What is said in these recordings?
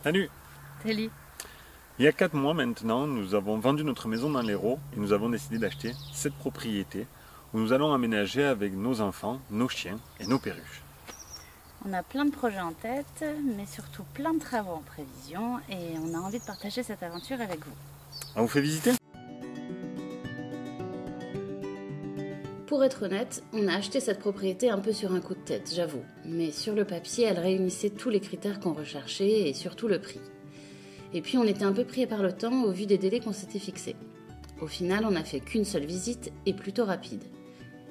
Salut! Salut. Il y a 4 mois maintenant, nous avons vendu notre maison dans l'Hérault et nous avons décidé d'acheter cette propriété où nous allons aménager avec nos enfants, nos chiens et nos perruches. On a plein de projets en tête, mais surtout plein de travaux en prévision et on a envie de partager cette aventure avec vous. On vous fait visiter? Pour être honnête, on a acheté cette propriété un peu sur un coup de tête, j'avoue. Mais sur le papier, elle réunissait tous les critères qu'on recherchait et surtout le prix. Et puis on était un peu pris par le temps au vu des délais qu'on s'était fixés. Au final, on n'a fait qu'une seule visite et plutôt rapide.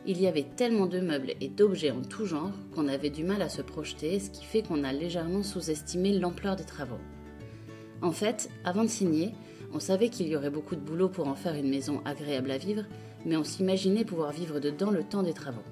Il y avait tellement de meubles et d'objets en tout genre qu'on avait du mal à se projeter, ce qui fait qu'on a légèrement sous-estimé l'ampleur des travaux. En fait, avant de signer, on savait qu'il y aurait beaucoup de boulot pour en faire une maison agréable à vivre, mais on s'imaginait pouvoir vivre dedans le temps des travaux.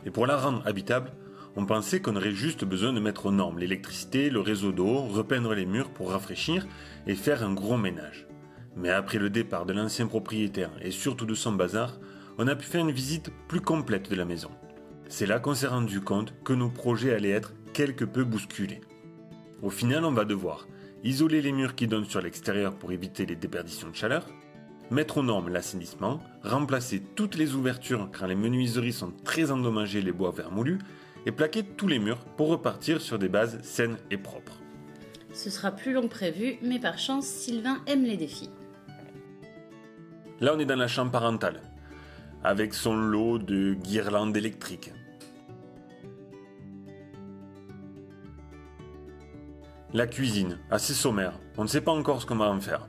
Et pour la rendre habitable, on pensait qu'on aurait juste besoin de mettre aux normes l'électricité, le réseau d'eau, repeindre les murs pour rafraîchir et faire un gros ménage. Mais après le départ de l'ancien propriétaire et surtout de son bazar, on a pu faire une visite plus complète de la maison. C'est là qu'on s'est rendu compte que nos projets allaient être quelque peu bousculés. Au final, on va devoir isoler les murs qui donnent sur l'extérieur pour éviter les déperditions de chaleur, mettre aux normes l'assainissement, remplacer toutes les ouvertures car les menuiseries sont très endommagées, les bois vermoulus, et plaquer tous les murs pour repartir sur des bases saines et propres. Ce sera plus long que prévu, mais par chance, Sylvain aime les défis. Là, on est dans la chambre parentale, avec son lot de guirlandes électriques. La cuisine, assez sommaire, on ne sait pas encore ce qu'on va en faire.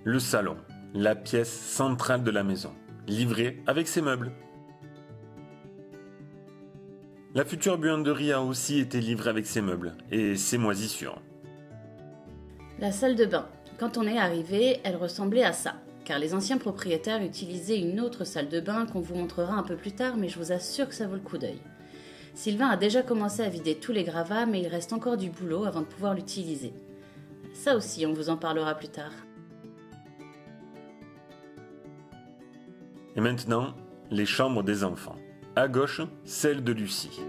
Le salon, la pièce centrale de la maison, livrée avec ses meubles. La future buanderie a aussi été livrée avec ses meubles et ses moisissures. La salle de bain. Quand on est arrivé, elle ressemblait à ça, car les anciens propriétaires utilisaient une autre salle de bain qu'on vous montrera un peu plus tard, mais je vous assure que ça vaut le coup d'œil. Sylvain a déjà commencé à vider tous les gravats, mais il reste encore du boulot avant de pouvoir l'utiliser. Ça aussi, on vous en parlera plus tard. Et maintenant, les chambres des enfants. À gauche, celle de Lucie.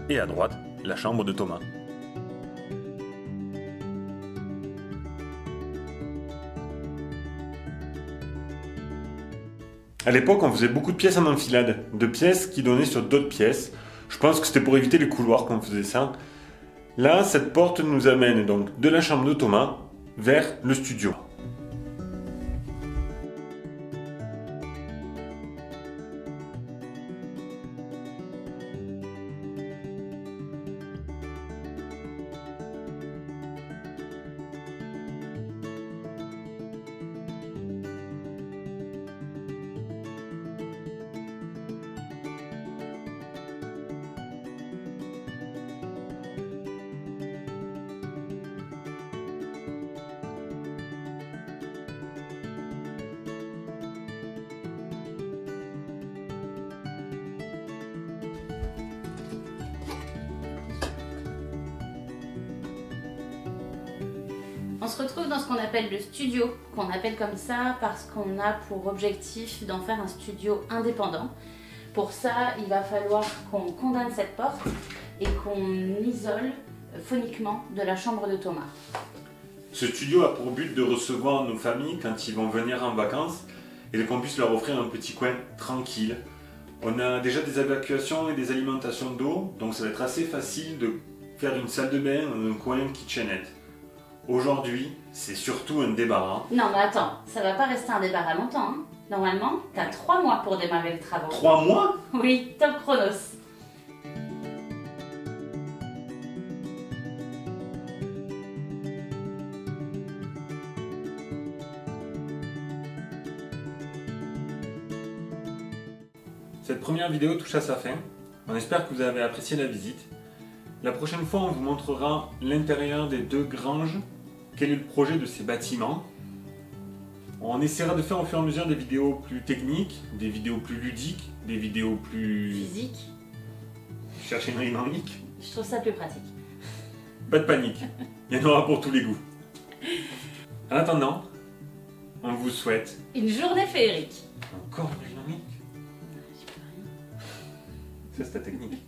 Et à droite, la chambre de Thomas. À l'époque, on faisait beaucoup de pièces en enfilade, de pièces qui donnaient sur d'autres pièces. Je pense que c'était pour éviter les couloirs qu'on faisait ça. Là, cette porte nous amène donc de la chambre de Thomas vers le studio. On se retrouve dans ce qu'on appelle le studio, qu'on appelle comme ça parce qu'on a pour objectif d'en faire un studio indépendant. Pour ça, il va falloir qu'on condamne cette porte et qu'on isole phoniquement de la chambre de Thomas. Ce studio a pour but de recevoir nos familles quand ils vont venir en vacances et qu'on puisse leur offrir un petit coin tranquille. On a déjà des évacuations et des alimentations d'eau, donc ça va être assez facile de faire une salle de bain, un coin kitchenette. Aujourd'hui, c'est surtout un débarras. Non mais attends, ça va pas rester un débarras longtemps. Hein. Normalement, t'as 3 mois pour démarrer les travaux. 3 mois? Oui, top chronos. Cette première vidéo touche à sa fin. On espère que vous avez apprécié la visite. La prochaine fois, on vous montrera l'intérieur des 2 granges, quel est le projet de ces bâtiments. On essaiera de faire au fur et à mesure des vidéos plus techniques, des vidéos plus ludiques, des vidéos plus... Physique. Chercher une rime en hic. Je trouve ça plus pratique. Pas de panique, il y en aura pour tous les goûts. En attendant, on vous souhaite une journée féerique. encore plus dynamique. Ça, c'est ta technique.